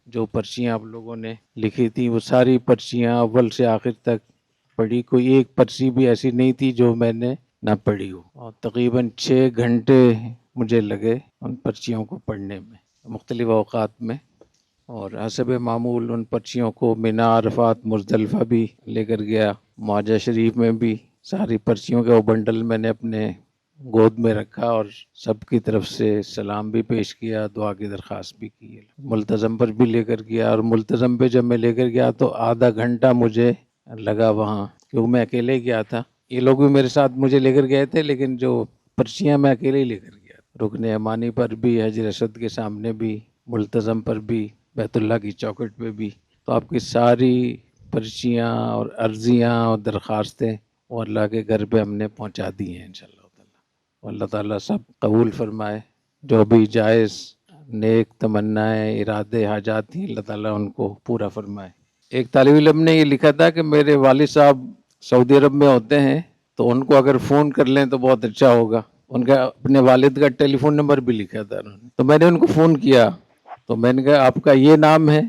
جو پرچیاں آپ لوگوں نے لکھی تھی وہ ساری پرچیاں اول سے آخر تک پڑھی، کوئی ایک پرچی بھی ایسی نہیں تھی جو میں نے نہ پڑھی ہو، اور تقریباً 6 گھنٹے مجھے لگے ان پرچیوں کو پڑھنے میں مختلف اوقات میں، اور حسب معمول ان پرچیوں کو مینا، عرفات، مزدلفہ بھی لے کر گیا، معاجہ شریف میں بھی ساری پرچیوں کا وہ بنڈل میں نے اپنے گود میں رکھا اور سب کی طرف سے سلام بھی پیش کیا، دعا کی درخواست بھی کی، ملتزم پر بھی لے کر گیا، اور ملتزم پہ جب میں لے کر گیا تو آدھا گھنٹہ مجھے لگا وہاں، کیونکہ میں اکیلے گیا تھا، یہ لوگ بھی میرے ساتھ مجھے لے کر گئے تھے لیکن جو پرچیاں میں اکیلے ہی لے کر گیا، رکن یمانی پر بھی، حجر اسود کے سامنے بھی، ملتزم پر بھی، بیت اللہ کی چوکھٹ پہ بھی، تو آپ کی ساری پرچیاں اور عرضیاں اور درخواستیں وہ اللہ کے گھر پہ ہم نے پہنچا دی ہیں انشاءاللہ تعالیٰ، اور اللہ تعالیٰ سب قبول فرمائے، جو بھی جائز نیک تمنائیں، ارادے، حاجات ہیں، اللہ تعالیٰ ان کو پورا فرمائے۔ ایک طالب علم نے یہ لکھا تھا کہ میرے والد صاحب سعودی عرب میں ہوتے ہیں تو ان کو اگر فون کر لیں تو بہت اچھا ہوگا، ان کا اپنے والد کا ٹیلی فون نمبر بھی لکھا تھا انہوں نے، تو میں نے ان کو فون کیا تو میں نے کہا آپ کا یہ نام ہے؟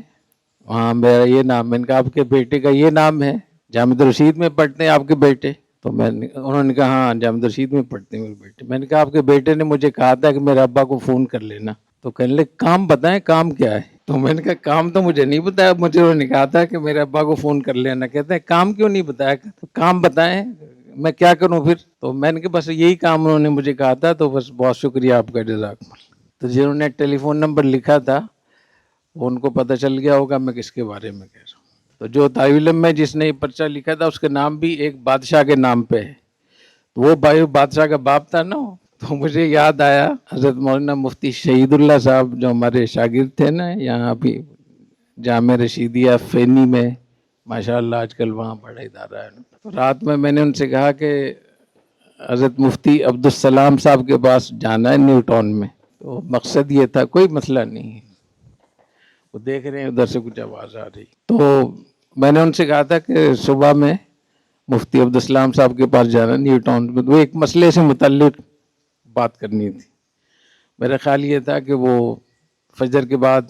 ہاں میرا یہ نام ہے۔ میں نے کہا آپ کے بیٹے کا یہ نام ہے؟ جامع رشید میں پڑھتے ہیں آپ کے بیٹے؟ تو انہوں نے کہا ہاں جامع رشید میں پڑھتے ہیں میرے بیٹے۔ میں نے کہا آپ کے بیٹے نے مجھے کہا تھا کہ میرے ابا کو فون کر لینا، تو کہنے لگے کام بتائیں، کام کیا ہے؟ تو میں نے کہا کام تو مجھے نہیں بتایا، مجھے انہوں نے کہا تھا کہ میرے ابا کو فون کر لینا۔ کہتے ہیں کام کیوں نہیں بتایا؟ تو کام بتائیں میں کیا کروں پھر؟ تو میں نے کہا بس یہی کام انہوں نے مجھے کہا تھا، تو بس بہت شکریہ آپ کا، جزاکم اللہ۔ تو جنہوں نے ٹیلی فون نمبر لکھا تھا وہ ان کو پتہ چل گیا ہوگا میں کس کے بارے میں کہہ رہا ہوں۔ تو جو طالب علم میں جس نے یہ پرچہ لکھا تھا اس کا نام بھی ایک بادشاہ کے نام پہ ہے، تو وہ بھائی بادشاہ کا باپ تھا نا، تو مجھے یاد آیا حضرت مولانا مفتی شہید اللہ صاحب جو ہمارے شاگرد تھے نا یہاں بھی جامع رشیدیہ فینی میں، ماشاءاللہ آج کل وہاں بڑا ادارہ ہے، تو رات میں نے ان سے کہا کہ حضرت مفتی عبدالسلام صاحب کے پاس جانا ہے نیو ٹاؤن میں، تو مقصد یہ تھا، کوئی مسئلہ نہیں ہے، وہ دیکھ رہے ہیں ادھر سے کچھ آواز آ رہی، تو میں نے ان سے کہا تھا کہ صبح میں مفتی عبدالسلام صاحب کے پاس جانا نیو ٹاؤن میں، تو ایک مسئلے سے متعلق بات کرنی تھی۔ میرا خیال یہ تھا کہ وہ فجر کے بعد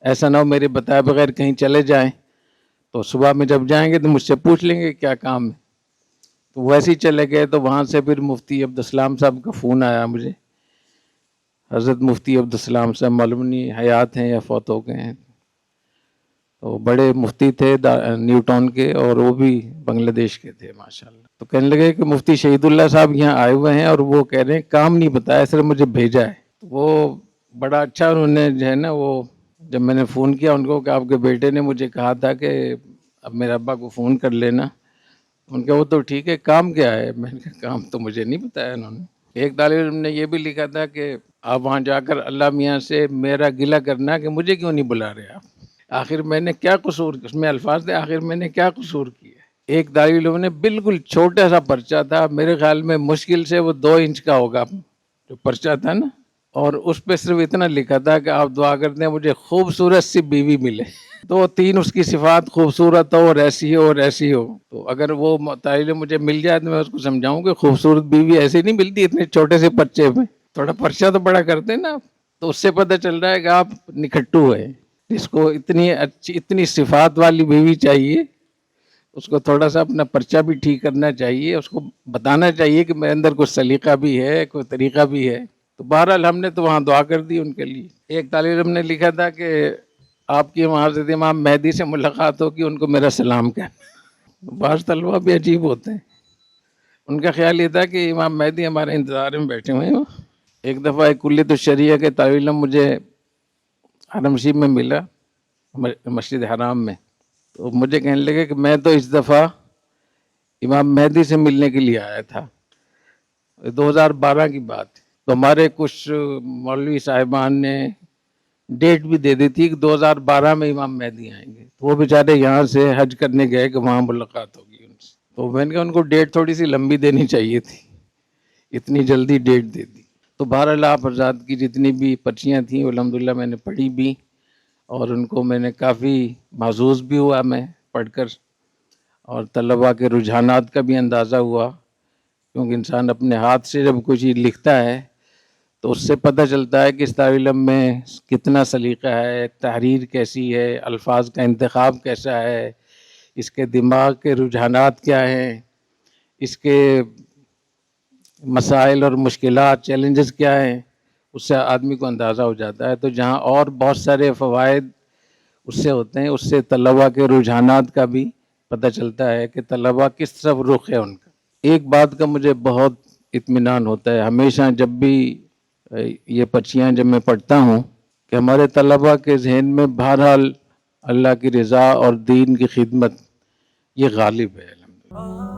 ایسا نہ ہو میرے بتائے بغیر کہیں چلے جائیں، تو صبح میں جب جائیں گے تو مجھ سے پوچھ لیں گے کیا کام ہے، تو ویسے ہی چلے گئے۔ تو وہاں سے پھر مفتی عبدالسلام صاحب کا فون آیا مجھے، حضرت مفتی عبدالسلام صاحب معلوم نہیں حیات ہیں یا فوت ہو گئے ہیں، تو بڑے مفتی تھے نیو ٹاؤن کے، اور وہ بھی بنگلہ دیش کے تھے ماشاءاللہ۔ تو کہنے لگے کہ مفتی شہید اللہ صاحب یہاں آئے ہوئے ہیں اور وہ کہہ رہے ہیں کام نہیں بتایا، صرف مجھے بھیجا ہے۔ وہ بڑا اچھا انہوں نے جو ہے نا، وہ جب میں نے فون کیا ان کو کہ آپ کے بیٹے نے مجھے کہا تھا کہ اب میرے ابا کو فون کر لینا، ان کا وہ تو ٹھیک ہے، کام کیا ہے؟ میں نے کہا کام تو مجھے نہیں بتایا انہوں نے۔ ایک طالب علم نے یہ بھی لکھا تھا کہ آپ وہاں جا کر اللہ میاں سے میرا گلہ کرنا کہ مجھے کیوں نہیں بلا رہے آپ، آخر میں نے کیا قصور، اس میں الفاظ تھے آخر میں نے کیا قصور کیا۔ ایک طالب علم نے بالکل چھوٹا سا پرچہ تھا، میرے خیال میں مشکل سے وہ 2 انچ کا ہوگا جو پرچہ تھا نا، اور اس پہ صرف اتنا لکھا تھا کہ آپ دعا کرتے ہیں مجھے خوبصورت سی بیوی ملے، تو 3 اس کی صفات خوبصورت ہو اور ایسی ہو اور ایسی ہو، تو اگر وہ طالب علم مجھے مل جائے تو میں اس کو سمجھاؤں کہ خوبصورت بیوی ایسی نہیں ملتی اتنے چھوٹے سے پرچے میں، تھوڑا پرچہ تو بڑا کرتے ہیں نا آپ، تو اس سے پتہ چل رہا ہے کہ آپ نکھٹو ہیں، جس کو اتنی اچھی اتنی صفات والی بیوی چاہیے اس کو تھوڑا سا اپنا پرچہ بھی ٹھیک کرنا چاہیے، اس کو بتانا چاہیے کہ میرے اندر کوئی سلیقہ بھی ہے، کوئی طریقہ بھی ہے۔ تو بہرحال ہم نے تو وہاں دعا کر دی ان کے لیے۔ ایک طالب علم نے لکھا تھا کہ آپ کی وہاں حضرت امام مہدی سے ملاقات ہوگی، ان کو میرا سلام کہنا۔ بعض طلبہ بھی عجیب ہوتے ہیں، ان کا خیال یہ تھا کہ امام مہدی ہمارے انتظار میں بیٹھے ہوئے ہیں۔ ایک دفعہ ایک کلیت الشریعہ کے طالب علم مجھے حرم شریف میں ملا، مسجد حرام میں، تو مجھے کہنے لگے کہ میں تو اس دفعہ امام مہدی سے ملنے کے لیے آیا تھا، 2012 کی بات، تو ہمارے کچھ مولوی صاحبان نے ڈیٹ بھی دے دی تھی کہ 2012 میں امام مہدی آئیں گے، تو وہ بیچارے یہاں سے حج کرنے گئے کہ وہاں ملاقات ہوگی ان سے، تو میں نے کہا ان کو ڈیٹ تھوڑی سی لمبی دینی چاہیے تھی، اتنی جلدی ڈیٹ دے دی۔ تو بہرحال آپ حضرات کی جتنی بھی پرچیاں تھیں الحمدللہ میں نے پڑھی بھی، اور ان کو میں نے کافی محظوظ بھی ہوا میں پڑھ کر، اور طلباء کے رجحانات کا بھی اندازہ ہوا، کیونکہ انسان اپنے ہاتھ سے جب کوئی چیز لکھتا ہے تو اس سے پتہ چلتا ہے کہ اس طالب علم میں کتنا سلیقہ ہے، تحریر کیسی ہے، الفاظ کا انتخاب کیسا ہے، اس کے دماغ کے رجحانات کیا ہیں، اس کے مسائل اور مشکلات چیلنجز کیا ہیں، اس سے آدمی کو اندازہ ہو جاتا ہے۔ تو جہاں اور بہت سارے فوائد اس سے ہوتے ہیں، اس سے طلباء کے رجحانات کا بھی پتہ چلتا ہے کہ طلباء کس طرف رخ ہے ان کا۔ ایک بات کا مجھے بہت اطمینان ہوتا ہے ہمیشہ جب بھی یہ پرچیاں جب میں پڑھتا ہوں کہ ہمارے طلباء کے ذہن میں بہرحال اللہ کی رضا اور دین کی خدمت یہ غالب ہے الحمدللہ۔